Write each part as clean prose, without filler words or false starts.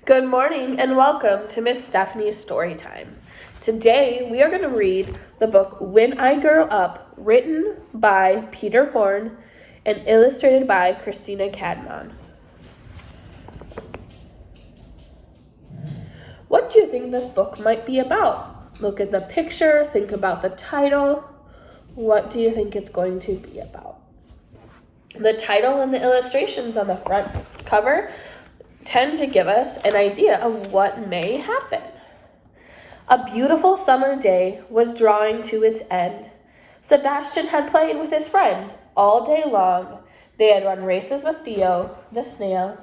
Good morning and welcome to Miss Stephanie's Storytime. Today we are going to read the book When I Grow Up, written by Peter Horn and illustrated by Christina Cadman. What do you think this book might be about? Look at the picture, think about the title. What do you think it's going to be about? The title and the illustrations on the front cover tend to give us an idea of what may happen. A beautiful summer day was drawing to its end. Sebastian had played with his friends all day long. They had run races with Theo, the snail.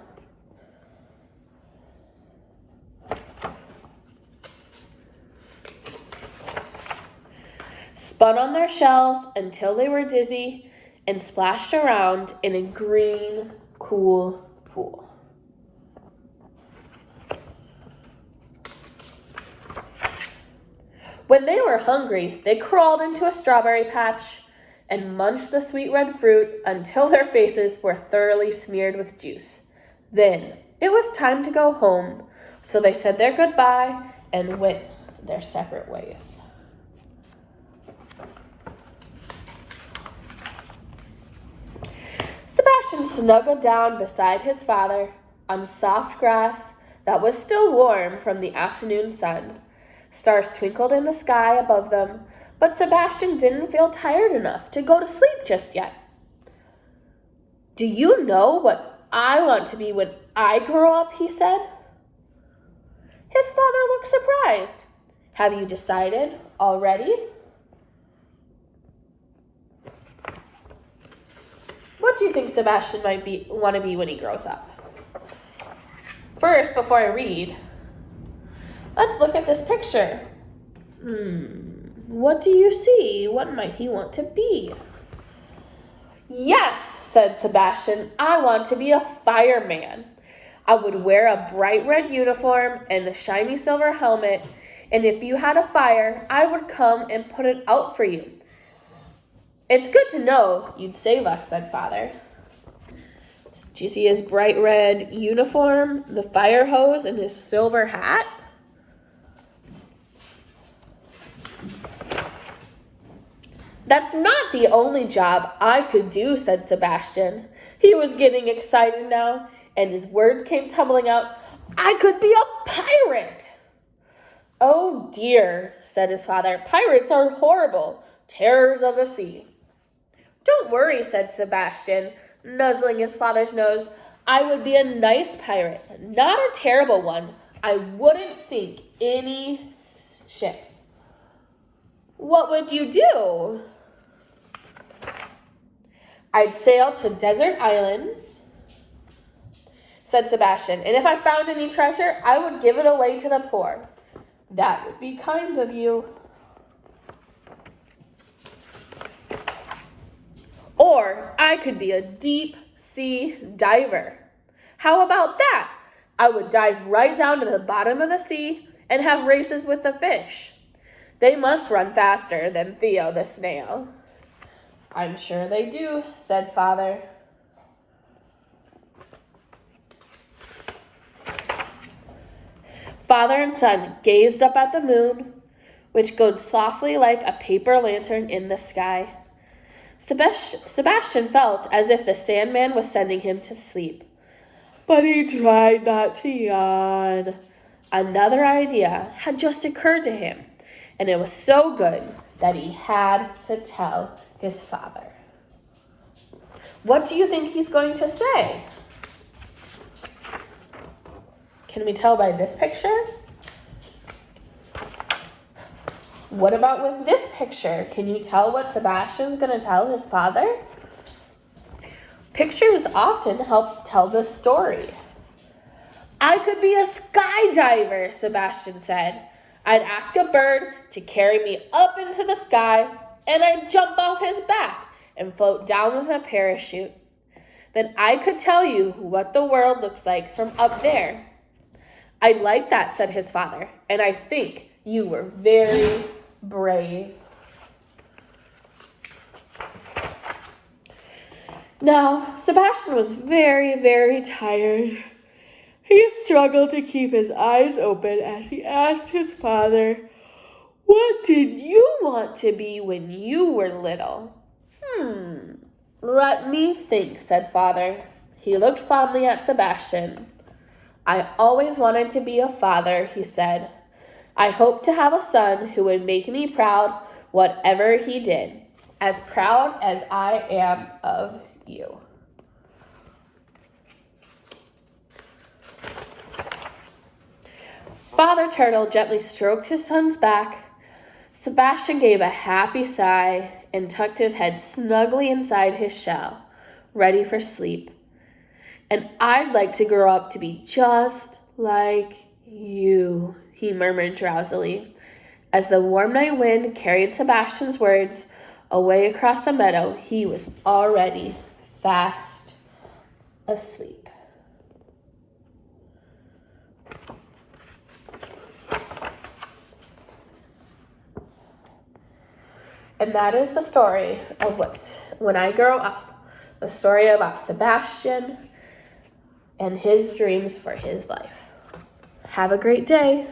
Spun on their shells until they were dizzy and splashed around in a green, cool pool. When they were hungry, they crawled into a strawberry patch and munched the sweet red fruit until their faces were thoroughly smeared with juice. Then it was time to go home, so they said their goodbye and went their separate ways. Sebastian snuggled down beside his father on soft grass that was still warm from the afternoon sun. Stars twinkled in the sky above them, but Sebastian didn't feel tired enough to go to sleep just yet. "Do you know what I want to be when I grow up?" he said. His father looked surprised. "Have you decided already?" What do you think Sebastian might want to be when he grows up? First, before I read, let's look at this picture. What do you see? What might he want to be? "Yes," said Sebastian, "I want to be a fireman. I would wear a bright red uniform and a shiny silver helmet, and if you had a fire, I would come and put it out for you." "It's good to know you'd save us," said Father. Do you see his bright red uniform, the fire hose, and his silver hat? "That's not the only job I could do," said Sebastian. He was getting excited now, and his words came tumbling out. "I could be a pirate!" "Oh dear," said his father. "Pirates are horrible, terrors of the sea." "Don't worry," said Sebastian, nuzzling his father's nose. "I would be a nice pirate, not a terrible one. I wouldn't sink any ships." "What would you do?" "I'd sail to desert islands," said Sebastian, "and if I found any treasure, I would give it away to the poor." "That would be kind of you." "Or I could be a deep sea diver." "How about that? I would dive right down to the bottom of the sea and have races with the fish. They must run faster than Theo the snail." "I'm sure they do," said Father. Father and son gazed up at the moon, which glowed softly like a paper lantern in the sky. Sebastian felt as if the Sandman was sending him to sleep, but he tried not to yawn. Another idea had just occurred to him, and it was so good that he had to tell his father. What do you think he's going to say? Can we tell by this picture? What about with this picture? Can you tell what Sebastian's going to tell his father? Pictures often help tell the story. "I could be a skydiver," Sebastian said. "I'd ask a bird to carry me up into the sky, and I'd jump off his back and float down with a parachute. Then I could tell you what the world looks like from up there." "I like that," said his father, "and I think you were very brave." Now, Sebastian was very, very tired. He struggled to keep his eyes open as he asked his father, "What did you want to be when you were little?" Let me think, said Father. He looked fondly at Sebastian. "I always wanted to be a father," he said. "I hoped to have a son who would make me proud whatever he did, as proud as I am of you." Father Turtle gently stroked his son's back. Sebastian gave a happy sigh and tucked his head snugly inside his shell, ready for sleep. "And I'd like to grow up to be just like you," he murmured drowsily. As the warm night wind carried Sebastian's words away across the meadow, he was already fast asleep. And that is the story of When I Grow Up, a story about Sebastian and his dreams for his life. Have a great day.